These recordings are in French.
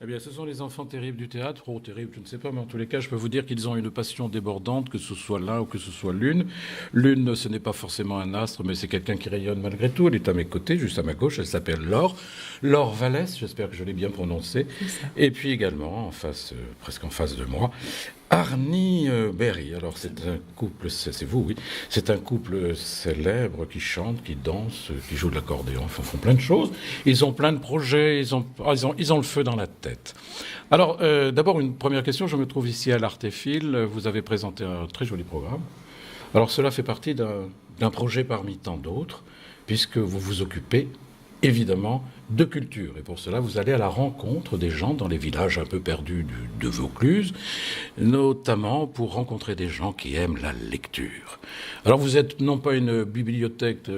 Eh bien, ce sont les enfants terribles du théâtre. Oh, terribles, je ne sais pas, mais en tous les cas, je peux vous dire qu'ils ont une passion débordante, que ce soit l'un ou que ce soit l'une. L'une, ce n'est pas forcément un astre, mais c'est quelqu'un qui rayonne malgré tout. Elle est à mes côtés, juste à ma gauche. Elle s'appelle Laure. Laure Vallès, j'espère que je l'ai bien prononcé. Et puis également, en face, presque en face de moi, Arnie Berry. Alors, c'est un couple, c'est vous, oui. C'est un couple célèbre qui chante, qui danse, qui joue de l'accordéon, enfin, font plein de choses. Ils ont plein de projets, ils ont le feu dans la tête. Alors, d'abord, une première question. Je me trouve ici à l'Artéfil. Vous avez présenté un très joli programme. Alors, cela fait partie d'un projet parmi tant d'autres, puisque vous vous occupez évidemment de culture. Et pour cela, vous allez à la rencontre des gens dans les villages un peu perdus de Vaucluse, notamment pour rencontrer des gens qui aiment la lecture. Alors, vous êtes non pas une bibliothèque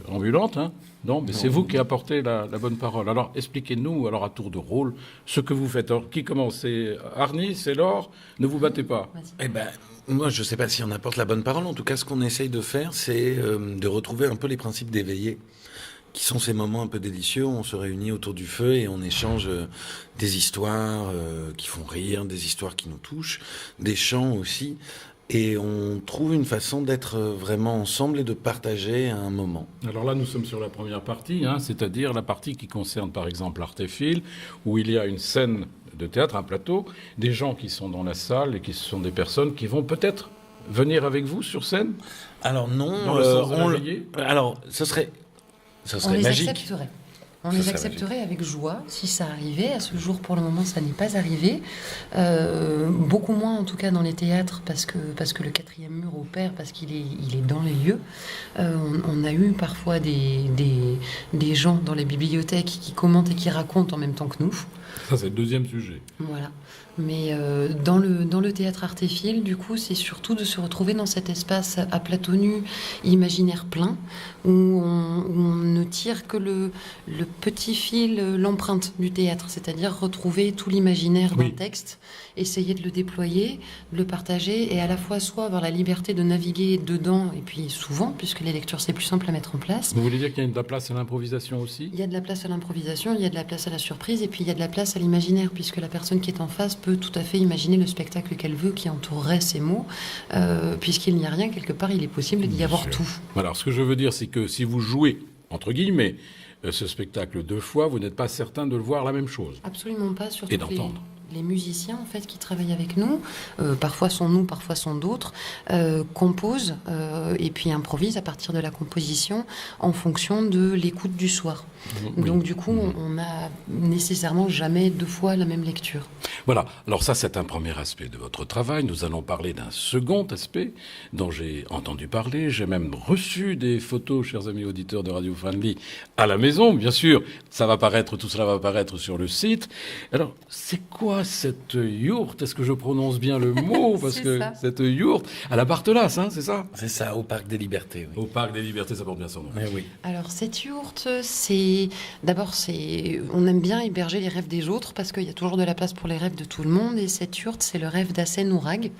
ambulante, hein, non, mais c'est vous qui apportez la bonne parole. Alors, expliquez-nous, alors à tour de rôle, ce que vous faites. Alors, qui commence? C'est Arnie, c'est Laure. Ne vous battez pas. Eh ben, moi, je ne sais pas si on apporte la bonne parole. En tout cas, ce qu'on essaye de faire, c'est de retrouver un peu les principes d'éveillé, qui sont ces moments un peu délicieux où on se réunit autour du feu et on échange des histoires qui font rire, des histoires qui nous touchent, des chants aussi. Et on trouve une façon d'être vraiment ensemble et de partager un moment. Alors là, nous sommes sur la première partie, hein, c'est-à-dire la partie qui concerne par exemple l'Artéfil, où il y a une scène de théâtre, un plateau, des gens qui sont dans la salle et qui sont des personnes qui vont peut-être venir avec vous sur scène. Alors non, Dans le sens de la veillée. alors ce serait magique. Accepterait. On les accepterait avec joie si ça arrivait. À ce jour, pour le moment, ça n'est pas arrivé. Beaucoup moins, en tout cas, dans les théâtres, parce que le quatrième mur opère, parce qu'il est dans les lieux. On a eu parfois des gens dans les bibliothèques qui commentent et qui racontent en même temps que nous. Ça, c'est le deuxième sujet. Voilà. Mais dans le théâtre Artéfil, du coup, c'est surtout de se retrouver dans cet espace à plateau nu, imaginaire plein, où on ne tire que le petit fil, l'empreinte du théâtre, c'est-à-dire retrouver tout l'imaginaire d'un texte, essayer de le déployer, de le partager, et à la fois soit avoir la liberté de naviguer dedans, et puis souvent, puisque les lectures, c'est plus simple à mettre en place. Vous voulez dire qu'il y a de la place à l'improvisation aussi? Il y a de la place à l'improvisation, il y a de la place à la surprise, et puis il y a de la place à l'imaginaire, puisque la personne qui est en face peut tout à fait imaginer le spectacle qu'elle veut, qui entourerait ces mots. Puisqu'il n'y a rien, quelque part, il est possible d'y avoir tout. Alors, ce que je veux dire, c'est que si vous jouez, entre guillemets, ce spectacle deux fois, vous n'êtes pas certain de le voir la même chose. Absolument pas, surtout et d'entendre. Les musiciens, en fait, qui travaillent avec nous, parfois sont nous, parfois sont d'autres, composent et puis improvisent à partir de la composition en fonction de l'écoute du soir. Oui. Donc, du coup, on n'a nécessairement jamais deux fois la même lecture. Voilà. Alors ça, c'est un premier aspect de votre travail. Nous allons parler d'un second aspect dont j'ai entendu parler. J'ai même reçu des photos, chers amis auditeurs de Radio Friendly, à la maison, bien sûr. Tout cela va apparaître sur le site. Alors, c'est quoi cette yourte? Est-ce que je prononce bien le mot? Parce que ça. cette yourte, à la Barthelas, hein, c'est ça? C'est ça, au Parc des Libertés. Oui. Au Parc des Libertés, ça porte bien son nom. Eh oui. Alors, cette yourte, on aime bien héberger les rêves des autres parce qu'il y a toujours de la place pour les rêves de tout le monde. Et cette yourte, c'est le rêve d'Hassen Ourag,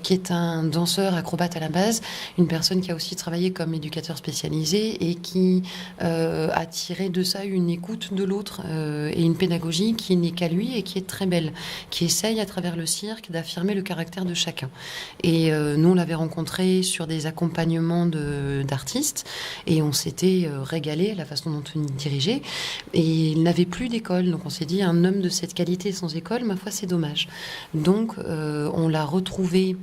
qui est un danseur acrobate à la base, une personne qui a aussi travaillé comme éducateur spécialisé et qui a tiré de ça une écoute de l'autre et une pédagogie qui n'est qu'à lui et qui est très belle, qui essaye à travers le cirque d'affirmer le caractère de chacun. Et nous, on l'avait rencontré sur des accompagnements d'artistes et on s'était régalé à la façon dont on y dirigeait. Et il n'avait plus d'école, donc on s'est dit, un homme de cette qualité sans école, ma foi, c'est dommage. Donc on l'a retrouvé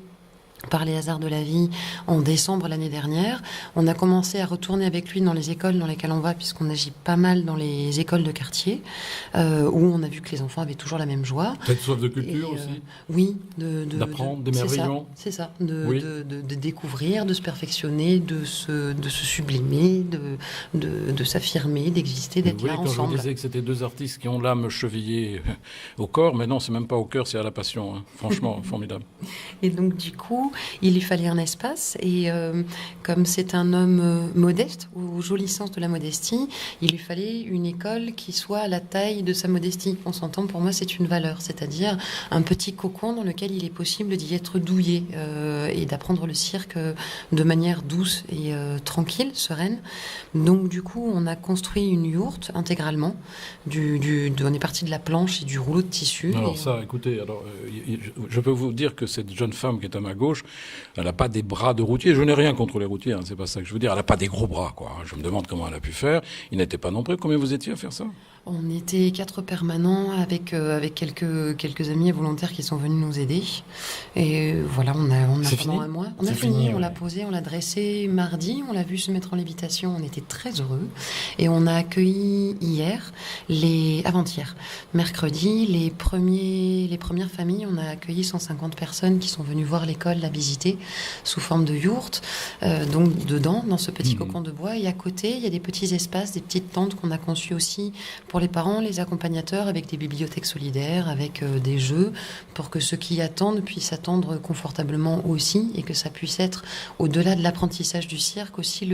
par les hasards de la vie en décembre l'année dernière. On a commencé à retourner avec lui dans les écoles dans lesquelles on va, puisqu'on agit pas mal dans les écoles de quartier, où on a vu que les enfants avaient toujours la même joie. Cette soif de culture aussi? Oui. D'apprendre, d'émerveillement. C'est ça. Oui. De découvrir, de se perfectionner, de se sublimer, de s'affirmer, d'exister, d'être là Quand ensemble. je vous disais que c'était deux artistes qui ont l'âme chevillée au corps, mais non, c'est même pas au cœur, c'est à la passion. Hein. Franchement, formidable. Et donc, du coup, coup, il lui fallait un espace. Et comme c'est un homme modeste, au joli sens de la modestie, il lui fallait une école qui soit à la taille de sa modestie. On s'entend, pour moi, c'est une valeur, c'est-à-dire un petit cocon dans lequel il est possible d'y être douillé et d'apprendre le cirque de manière douce et tranquille, sereine. Donc, du coup, on a construit une yourte intégralement. On est parti de la planche et du rouleau de tissu. Alors ça, écoutez, je peux vous dire que cette jeune femme qui est à ma gauche, elle n'a pas des bras de routier. Je n'ai rien contre les routiers, hein, c'est pas ça que je veux dire. Elle n'a pas des gros bras, quoi. Je me demande comment elle a pu faire. Ils n'étaient pas nombreux. Combien vous étiez à faire ça? On était 4 permanents avec quelques amis et volontaires qui sont venus nous aider. Et voilà, on a pendant un mois. On a fini, on l'a posé, on l'a dressé mardi, on l'a vu se mettre en lévitation, on était très heureux. Et on a accueilli avant-hier, mercredi, les premières familles. On a accueilli 150 personnes qui sont venues voir l'école, la visiter, sous forme de yourte. Donc dedans, dans ce petit cocon de bois. Et à côté, il y a des petits espaces, des petites tentes qu'on a conçues aussi pour les parents, les accompagnateurs, avec des bibliothèques solidaires, avec des jeux, pour que ceux qui attendent puissent attendre confortablement aussi, et que ça puisse être, au-delà de l'apprentissage du cirque, aussi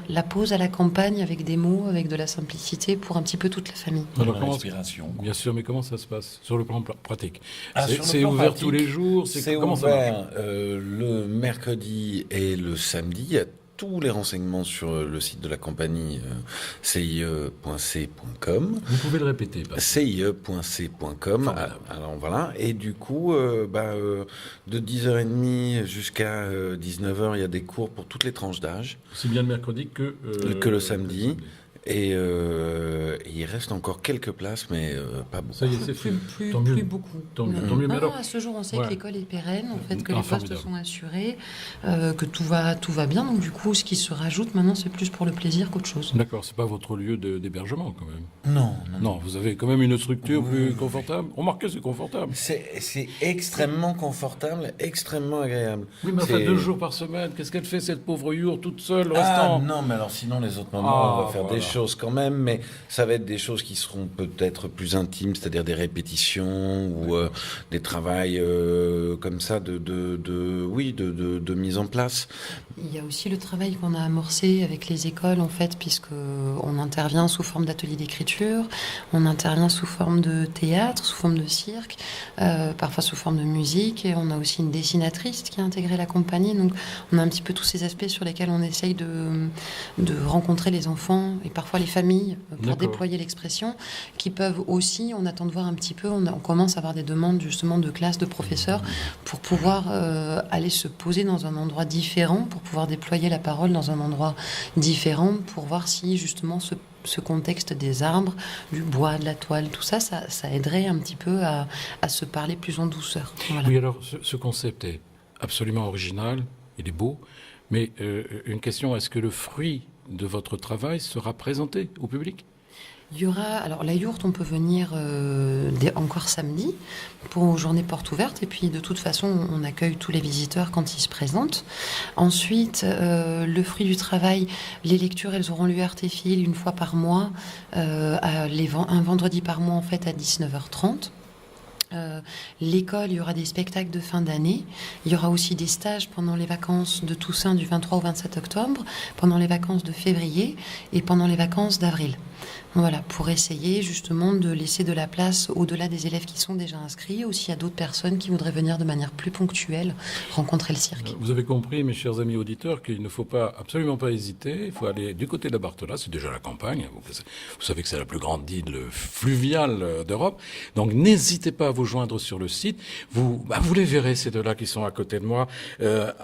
la pause à la campagne, avec des mots, avec de la simplicité, pour un petit peu toute la famille. Alors, l'inspiration. Bien sûr, mais comment ça se passe sur le plan pratique? Sur le C'est plan ouvert pratique, tous les jours? C'est comment ouvert ça marche le mercredi et le samedi. Il y a tous les renseignements sur le site de la compagnie cie.c.com. Vous pouvez le répéter. cie.c.com. Alors voilà. Et du coup, de 10h30 jusqu'à 19h, il y a des cours pour toutes les tranches d'âge. Aussi bien le mercredi que le samedi. Et il reste encore quelques places, mais pas beaucoup. Ça y est, c'est fait. Plus beaucoup. Tant mieux. Mais alors, à ce jour, on sait que l'école est pérenne, en fait, que les postes formidable. sont assurés, que tout va bien. Donc du coup, ce qui se rajoute maintenant, c'est plus pour le plaisir qu'autre chose. D'accord, c'est pas votre lieu d'hébergement quand même. Non. Vous avez quand même une structure plus confortable. Remarquez, c'est confortable. C'est extrêmement confortable, extrêmement agréable. Oui, mais enfin 2 jours par semaine, qu'est-ce qu'elle fait cette pauvre yourte toute seule le restant? Non, mais alors sinon les autres moments, on va faire des choses quand même, mais ça va être des choses qui seront peut-être plus intimes, c'est-à-dire des répétitions ou des travails comme ça de mise en place. Il y a aussi le travail qu'on a amorcé avec les écoles, en fait, puisque on intervient sous forme d'atelier d'écriture, on intervient sous forme de théâtre, sous forme de cirque, parfois sous forme de musique, et on a aussi une dessinatrice qui a intégré la compagnie. Donc on a un petit peu tous ces aspects sur lesquels on essaye de rencontrer les enfants et parfois les familles pour déployer l'expression, qui peuvent aussi, on attend de voir un petit peu, on commence à avoir des demandes justement de classes, de professeurs, pour pouvoir aller se poser dans un endroit différent, pour pouvoir déployer la parole dans un endroit différent, pour voir si justement ce contexte des arbres, du bois, de la toile, tout ça, ça aiderait un petit peu à se parler plus en douceur. Voilà. Oui, alors ce concept est absolument original, il est beau, mais une question, est-ce que le fruit de votre travail sera présenté au public? Il y aura, alors la yourte, on peut venir encore samedi pour journée porte ouverte, et puis de toute façon on accueille tous les visiteurs quand ils se présentent. Ensuite, le fruit du travail, les lectures, elles auront lieu artéfil une fois par mois, un vendredi par mois en fait à 19h30. L'école, il y aura des spectacles de fin d'année. Il y aura aussi des stages pendant les vacances de Toussaint du 23 au 27 octobre, pendant les vacances de février et pendant les vacances d'avril. Voilà, pour essayer justement de laisser de la place au-delà des élèves qui sont déjà inscrits, aussi à d'autres personnes qui voudraient venir de manière plus ponctuelle rencontrer le cirque. Vous avez compris, mes chers amis auditeurs, qu'il ne faut absolument pas hésiter. Il faut aller du côté de la Bartola, c'est déjà la campagne. Vous savez que c'est la plus grande île fluviale d'Europe. Donc n'hésitez pas à vous joindre sur le site. Vous les verrez, ces deux-là qui sont à côté de moi.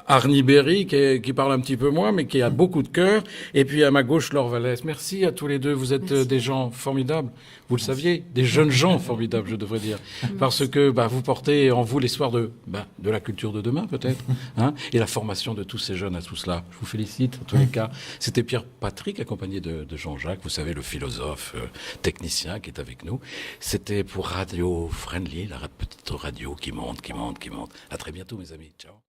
Arnie Berry, qui parle un petit peu moins, mais qui a beaucoup de cœur. Et puis à ma gauche, Laure Vallès. Merci à tous les deux. Vous êtes des gens formidables, vous le saviez, des jeunes gens formidables, je devrais dire, parce que vous portez en vous l'espoir de la culture de demain, peut-être, et la formation de tous ces jeunes à tout cela. Je vous félicite, en tous les cas. C'était Pierre Patrick, accompagné de Jean-Jacques, vous savez, le philosophe technicien qui est avec nous. C'était pour Radio Friendly, la petite radio qui monte. À très bientôt, mes amis. Ciao.